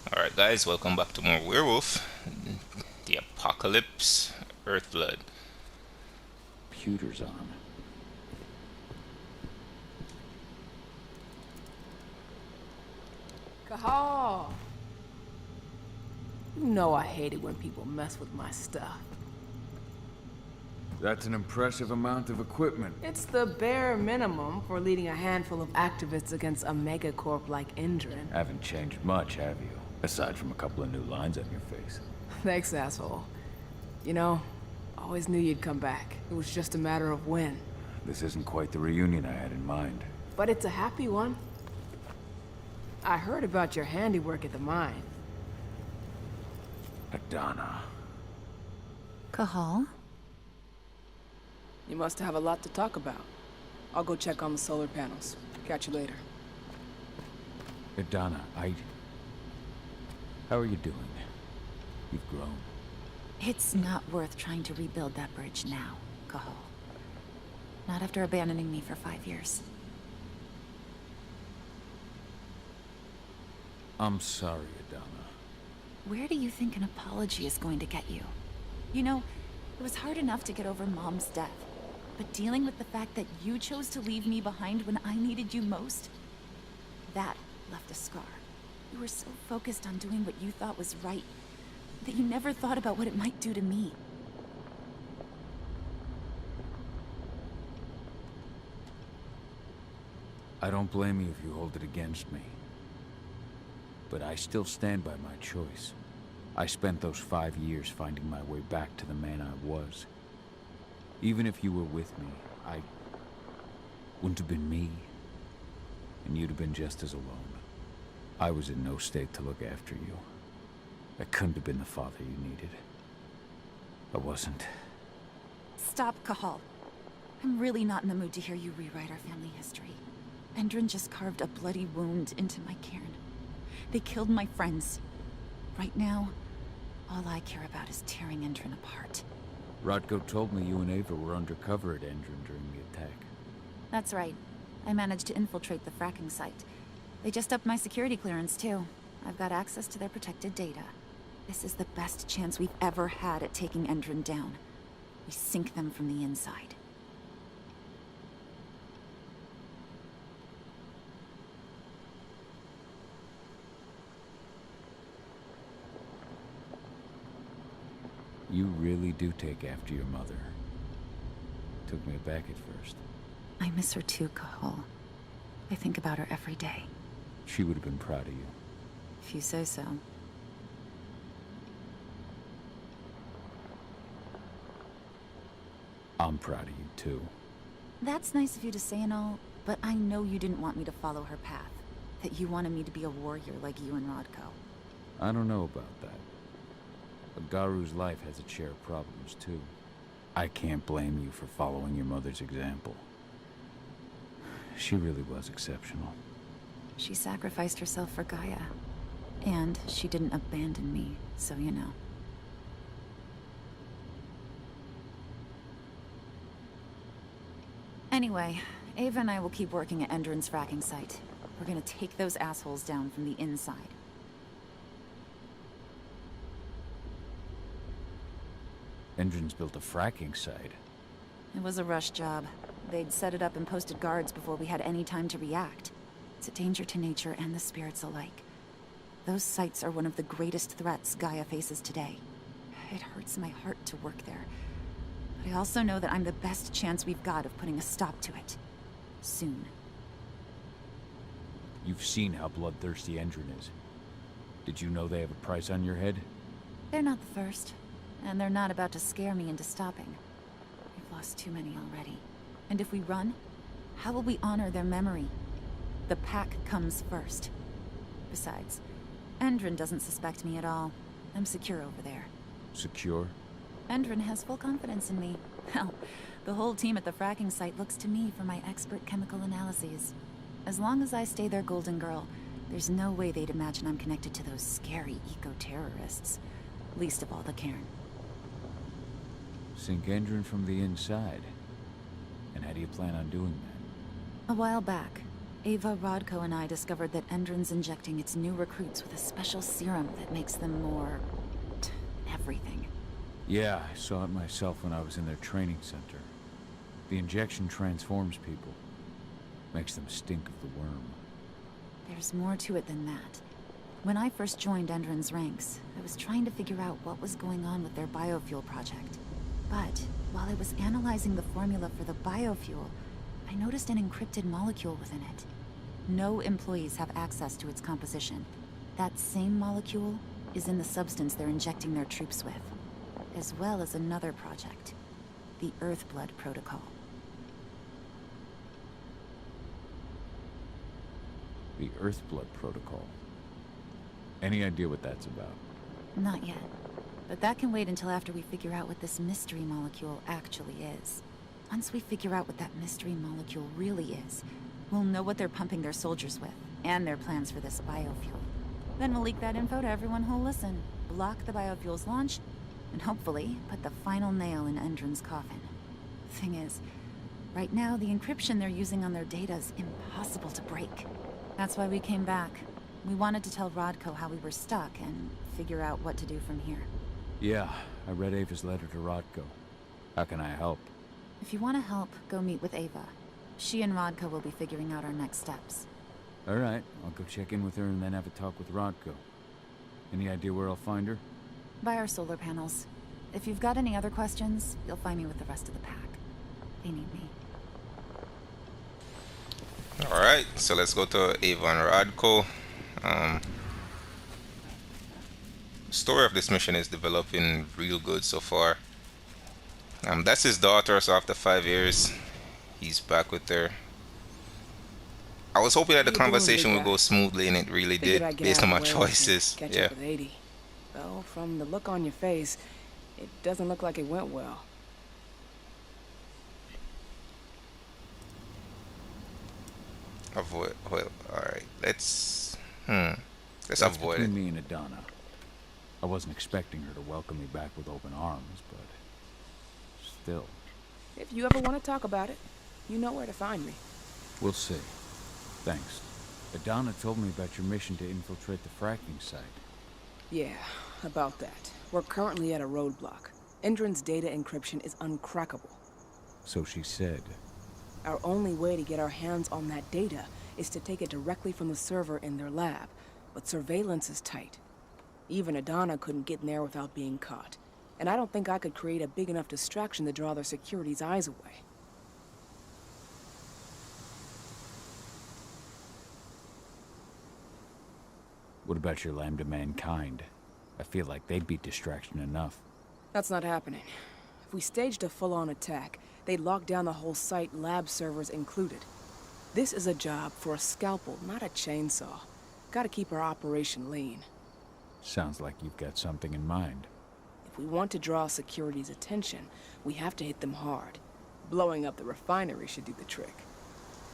Alright guys, welcome back to more Werewolf The Apocalypse Earthblood. Computer's on. Cahal! You know I hate it when people mess with my stuff. That's an impressive amount of equipment. It's the bare minimum for leading a handful of activists against a megacorp like Indran. Haven't changed much, have you? Aside from a couple of new lines on your face. Thanks, asshole. You know, I always knew you'd come back. It was just a matter of when. This isn't quite the reunion I had in mind. But it's a happy one. I heard about your handiwork at the mine. Adana. Cahal? You must have a lot to talk about. I'll go check on the solar panels. Catch you later. Adana, How are you doing? You've grown. It's not worth trying to rebuild that bridge now, Cahal. Not after abandoning me for 5 years. I'm sorry, Adana. Where do you think an apology is going to get you? You know, it was hard enough to get over Mom's death. But dealing with the fact that you chose to leave me behind when I needed you most, that left a scar. You were so focused on doing what you thought was right, that you never thought about what it might do to me. I don't blame you if you hold it against me. But I still stand by my choice. I spent those 5 years finding my way back to the man I was. Even if you were with me, I wouldn't have been me. And you'd have been just as alone. I was in no state to look after you. I couldn't have been the father you needed. I wasn't. Stop, Cahal. I'm really not in the mood to hear you rewrite our family history. Endrin just carved a bloody wound into my cairn. They killed my friends. Right now, all I care about is tearing Endrin apart. Rodko told me you and Ava were undercover at Endrin during the attack. That's right. I managed to infiltrate the fracking site. They just upped my security clearance, too. I've got access to their protected data. This is the best chance we've ever had at taking Endrin down. We sink them from the inside. You really do take after your mother. Took me aback at first. I miss her too, Cahal. I think about her every day. She would have been proud of you. If you say so. I'm proud of you, too. That's nice of you to say and all, but I know you didn't want me to follow her path. That you wanted me to be a warrior like you and Rodko. I don't know about that. But Garu's life has its share of problems, too. I can't blame you for following your mother's example. She really was exceptional. She sacrificed herself for Gaia. And she didn't abandon me, so you know. Anyway, Ava and I will keep working at Endrin's fracking site. We're gonna take those assholes down from the inside. Endrin's built a fracking site. It was a rush job. They'd set it up and posted guards before we had any time to react. It's a danger to nature and the spirits alike. Those sites are one of the greatest threats Gaia faces today. It hurts my heart to work there. But I also know that I'm the best chance we've got of putting a stop to it. Soon. You've seen how bloodthirsty Endrin is. Did you know they have a price on your head? They're not the first. And they're not about to scare me into stopping. We've lost too many already. And if we run, how will we honor their memory? The pack comes first. Besides, Endrin doesn't suspect me at all. I'm secure over there. Secure? Endrin has full confidence in me. Hell, the whole team at the fracking site looks to me for my expert chemical analyses. As long as I stay their golden girl, there's no way they'd imagine I'm connected to those scary eco-terrorists. Least of all the cairn. Sink Endrin from the inside. And how do you plan on doing that? A while back, Ava, Rodko, and I discovered that Endron's injecting its new recruits with a special serum that makes them more... everything. Yeah, I saw it myself when I was in their training center. The injection transforms people. Makes them stink of the worm. There's more to it than that. When I first joined Endron's ranks, I was trying to figure out what was going on with their biofuel project. But while I was analyzing the formula for the biofuel, I noticed an encrypted molecule within it. No employees have access to its composition. That same molecule is in the substance they're injecting their troops with, as well as another project, the Earthblood Protocol. The Earthblood Protocol. Any idea what that's about? Not yet. But that can wait until after we figure out what this mystery molecule actually is. Once we figure out what that mystery molecule really is, we'll know what they're pumping their soldiers with, and their plans for this biofuel. Then we'll leak that info to everyone who'll listen, block the biofuel's launch, and hopefully put the final nail in Endron's coffin. Thing is, right now the encryption they're using on their data is impossible to break. That's why we came back. We wanted to tell Rodko how we were stuck and figure out what to do from here. Yeah, I read Ava's letter to Rodko. How can I help? If you want to help, go meet with Ava. She and Rodko will be figuring out our next steps. Alright, I'll go check in with her and then have a talk with Rodko. Any idea where I'll find her? By our solar panels. If you've got any other questions, you'll find me with the rest of the pack. They need me. Alright, so let's go to Ava and Rodko. Story of this mission is developing real good so far. That's his daughter, so after 5 years, he's back with her. I was hoping that the conversation would go smoothly, and it really did, based on my choices. Catch Yeah. up with 80. Though, from the look on your face, it doesn't look like it went well. Avoid. Well, alright. Let's That's avoid it. between me and Adana. I wasn't expecting her to welcome me back with open arms, but still. If you ever want to talk about it, you know where to find me. We'll see. Thanks. Adana told me about your mission to infiltrate the fracking site. Yeah, about that. We're currently at a roadblock. Endron's data encryption is uncrackable. So she said. Our only way to get our hands on that data is to take it directly from the server in their lab, but surveillance is tight. Even Adana couldn't get in there without being caught, and I don't think I could create a big enough distraction to draw their security's eyes away. What about your Lambda Mankind? I feel like they'd be distraction enough. That's not happening. If we staged a full-on attack, they'd lock down the whole site, lab servers included. This is a job for a scalpel, not a chainsaw. Gotta keep our operation lean. Sounds like you've got something in mind. If we want to draw security's attention, we have to hit them hard. Blowing up the refinery should do the trick.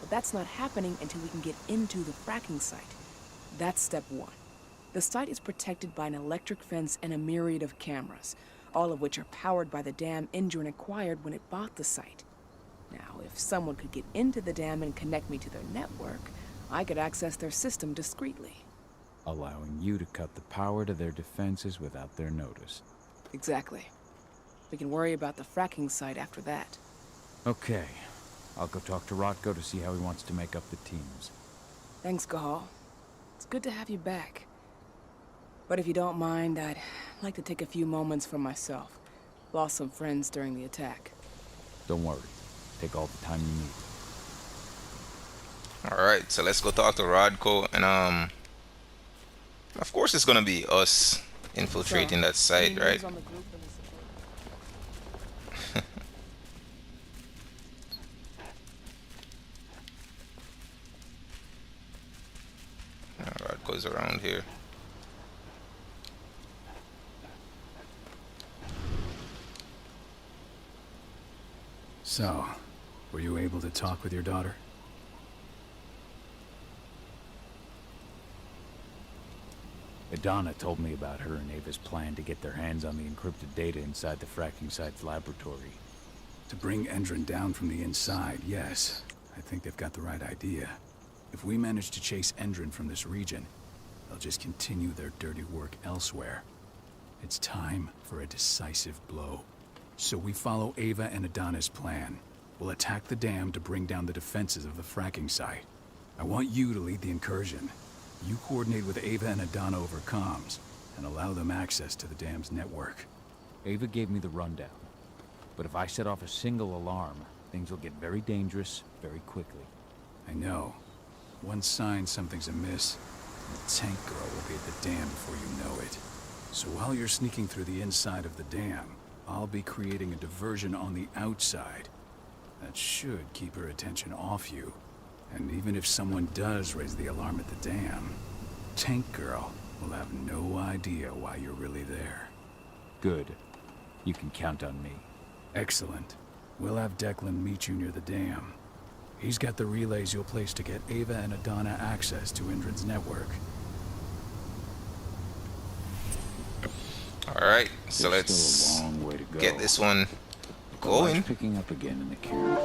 But that's not happening until we can get into the fracking site. That's step one. The site is protected by an electric fence and a myriad of cameras, all of which are powered by the dam Endron acquired when it bought the site. Now, if someone could get into the dam and connect me to their network, I could access their system discreetly. Allowing you to cut the power to their defenses without their notice. Exactly. We can worry about the fracking site after that. Okay. I'll go talk to Rodko to see how he wants to make up the teams. Thanks, Cahal. It's good to have you back. But if you don't mind, I'd like to take a few moments for myself. Lost some friends during the attack. Don't worry. Take all the time you need. Alright, so let's go talk to Rodko, and of course it's gonna be us infiltrating that site, right? Rodko's around here. So, were you able to talk with your daughter? Adana told me about her and Ava's plan to get their hands on the encrypted data inside the fracking site's laboratory. To bring Endron down from the inside, yes. I think they've got the right idea. If we manage to chase Endron from this region, they'll just continue their dirty work elsewhere. It's time for a decisive blow. So we follow Ava and Adana's plan. We'll attack the dam to bring down the defenses of the fracking site. I want you to lead the incursion. You coordinate with Ava and Adana over comms, and allow them access to the dam's network. Ava gave me the rundown. But if I set off a single alarm, things will get very dangerous very quickly. I know. One sign something's amiss, and the tank girl will be at the dam before you know it. So while you're sneaking through the inside of the dam, I'll be creating a diversion on the outside. That should keep her attention off you. And even if someone does raise the alarm at the dam, Tank Girl will have no idea why you're really there. Good. You can count on me. Excellent. We'll have Declan meet you near the dam. He's got the relays you'll place to get Ava and Adana access to Indrin's network. Alright, so There's let's still a long way to go. get this one The light's going. picking up again in the camera.